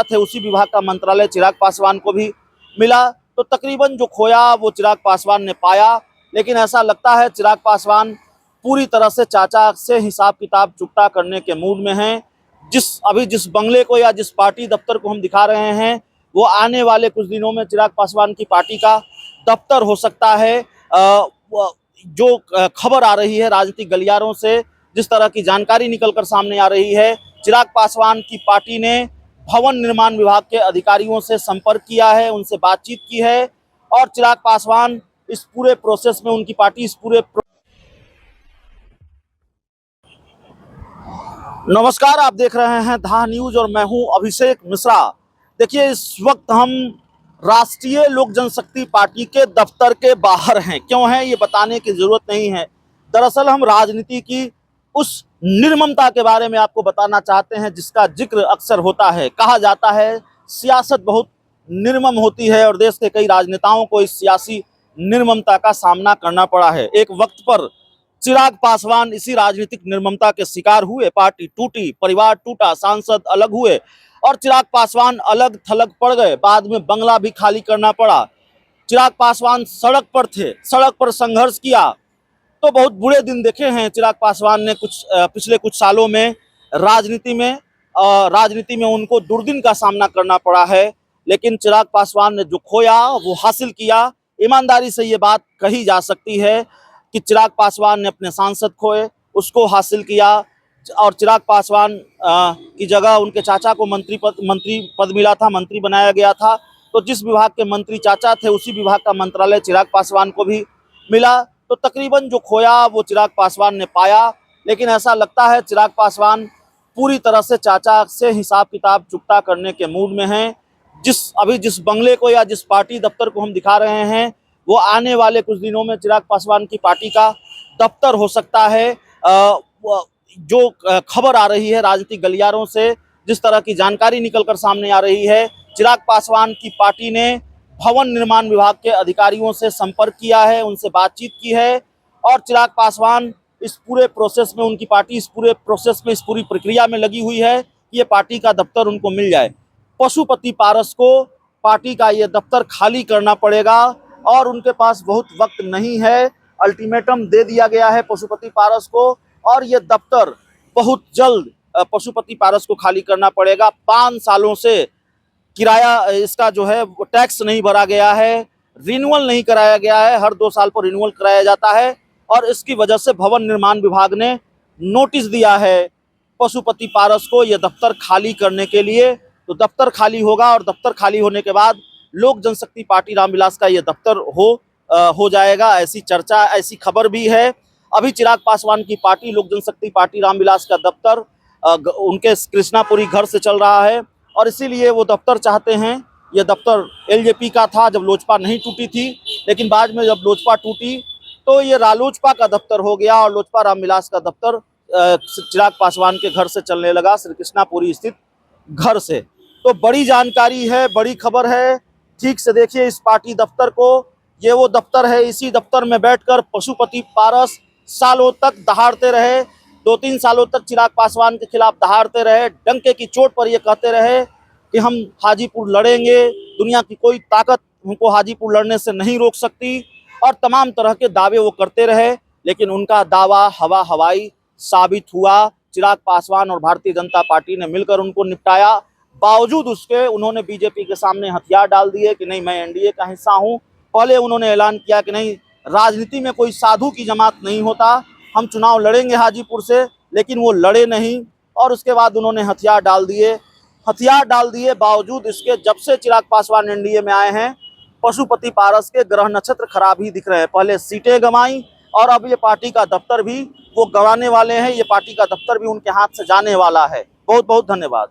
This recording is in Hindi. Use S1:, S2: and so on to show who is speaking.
S1: थे उसी विभाग का मंत्रालय चिराग पासवान को भी मिला। तो तकरीबन जो खोया वो चिराग पासवान ने पाया, लेकिन ऐसा लगता है चिराग पासवान पूरी तरह से चाचा से हिसाब किताब चुकता करने के मूड में हैं। जिस बंगले को या जिस पार्टी दफ्तर को हम दिखा रहे हैं वो आने वाले कुछ दिनों में चिराग पासवान की पार्टी का दफ्तर हो सकता है। जो खबर आ रही है राजनीतिक गलियारों से, जिस तरह की जानकारी निकलकर सामने आ रही है, चिराग पासवान की पार्टी ने भवन निर्माण विभाग के अधिकारियों से संपर्क किया है, उनसे बातचीत की है और चिराग पासवान इस पूरे प्रोसेस में, उनकी पार्टी इस पूरे नमस्कार, आप देख रहे हैं धा न्यूज और मैं हूं अभिषेक मिश्रा। देखिए, इस वक्त हम राष्ट्रीय लोक जनशक्ति पार्टी के दफ्तर के बाहर हैं। क्यों हैं ये बताने की जरूरत नहीं है। दरअसल हम राजनीति की उस निर्ममता के बारे में आपको बताना चाहते हैं जिसका जिक्र अक्सर होता है। कहा जाता है सियासत बहुत निर्मम होती है और देश के कई राजनेताओं को इस सियासी निर्ममता का सामना करना पड़ा है। एक वक्त पर चिराग पासवान इसी राजनीतिक निर्ममता के शिकार हुए। पार्टी टूटी, परिवार टूटा, सांसद अलग हुए और चिराग पासवान अलग थलग पड़ गए। बाद में बंगला भी खाली करना पड़ा। चिराग पासवान सड़क पर थे, सड़क पर संघर्ष किया। तो बहुत बुरे दिन देखे हैं चिराग पासवान ने पिछले कुछ सालों में। राजनीति में उनको दुर्दिन का सामना करना पड़ा है, लेकिन चिराग पासवान ने जो खोया वो हासिल किया। ईमानदारी से ये बात कही जा सकती है कि चिराग पासवान ने अपने सांसद खोए, उसको हासिल किया और चिराग पासवान की जगह उनके चाचा को मंत्री पद मिला था, मंत्री बनाया गया था। तो जिस विभाग के मंत्री चाचा थे उसी विभाग का मंत्रालय चिराग पासवान को भी मिला। तो तकरीबन जो खोया वो चिराग पासवान ने पाया, लेकिन ऐसा लगता है चिराग पासवान पूरी तरह से चाचा से हिसाब किताब चुकता करने के मूड में हैं। जिस बंगले को या जिस पार्टी दफ्तर को हम दिखा रहे हैं वो आने वाले कुछ दिनों में चिराग पासवान की पार्टी का दफ्तर हो सकता है। जो खबर आ रही है राजनीतिक गलियारों से, जिस तरह की जानकारी निकलकर सामने आ रही है, चिराग पासवान की पार्टी ने भवन निर्माण विभाग के अधिकारियों से संपर्क किया है, उनसे बातचीत की है और चिराग पासवान इस पूरे प्रोसेस में, उनकी पार्टी इस पूरे प्रोसेस में, इस पूरी प्रक्रिया में लगी हुई है कि ये पार्टी का दफ्तर उनको मिल जाए। पशुपति पारस को पार्टी का ये दफ्तर खाली करना पड़ेगा और उनके पास बहुत वक्त नहीं है। अल्टीमेटम दे दिया गया है पशुपति पारस को और ये दफ्तर बहुत जल्द पशुपति पारस को खाली करना पड़ेगा। 5 सालों से किराया इसका जो है वो टैक्स नहीं भरा गया है, रिन्यूअल नहीं कराया गया है। हर 2 साल पर रिन्यूअल कराया जाता है और इसकी वजह से भवन निर्माण विभाग ने नोटिस दिया है पशुपति पारस को ये दफ्तर खाली करने के लिए। तो दफ्तर खाली होगा और दफ्तर खाली होने के बाद लोक जनशक्ति पार्टी रामविलास का ये दफ्तर हो जाएगा, ऐसी चर्चा, ऐसी खबर भी है। अभी चिराग पासवान की पार्टी लोक जनशक्ति पार्टी रामविलास का दफ्तर उनके कृष्णापुरी घर से चल रहा है और इसीलिए वो दफ्तर चाहते हैं। ये दफ्तर एलजेपी का था जब लोजपा नहीं टूटी थी, लेकिन बाद में जब लोजपा टूटी तो ये रालोजपा का दफ्तर हो गया और लोजपा रामविलास का दफ्तर चिराग पासवान के घर से चलने लगा, श्री कृष्णापुरी स्थित घर से। तो बड़ी जानकारी है, बड़ी खबर है। ठीक से देखिए इस पार्टी दफ्तर को। ये वो दफ्तर है, इसी दफ्तर में बैठकर पशुपति पारस सालों तक दहाड़ते रहे। 2-3 सालों तक चिराग पासवान के खिलाफ दहाड़ते रहे, डंके की चोट पर ये कहते रहे कि हम हाजीपुर लड़ेंगे, दुनिया की कोई ताकत हमको हाजीपुर लड़ने से नहीं रोक सकती और तमाम तरह के दावे वो करते रहे। लेकिन उनका दावा हवाई साबित हुआ। चिराग पासवान और भारतीय जनता पार्टी ने मिलकर उनको निपटाया। बावजूद उसके उन्होंने बीजेपी के सामने हथियार डाल दिए कि नहीं, मैं एनडीए का हिस्सा हूं। पहले उन्होंने ऐलान किया कि नहीं, राजनीति में कोई साधु की जमात नहीं होता, हम चुनाव लड़ेंगे हाजीपुर से, लेकिन वो लड़े नहीं और उसके बाद उन्होंने हथियार डाल दिए। बावजूद इसके जब से चिराग पासवान एनडीए में आए हैं पशुपति पारस के ग्रह नक्षत्र खराब ही दिख रहे हैं। पहले सीटें गंवाई और अब ये पार्टी का दफ्तर भी वो गंवाने वाले हैं। ये पार्टी का दफ्तर भी उनके हाथ से जाने वाला है। बहुत बहुत धन्यवाद।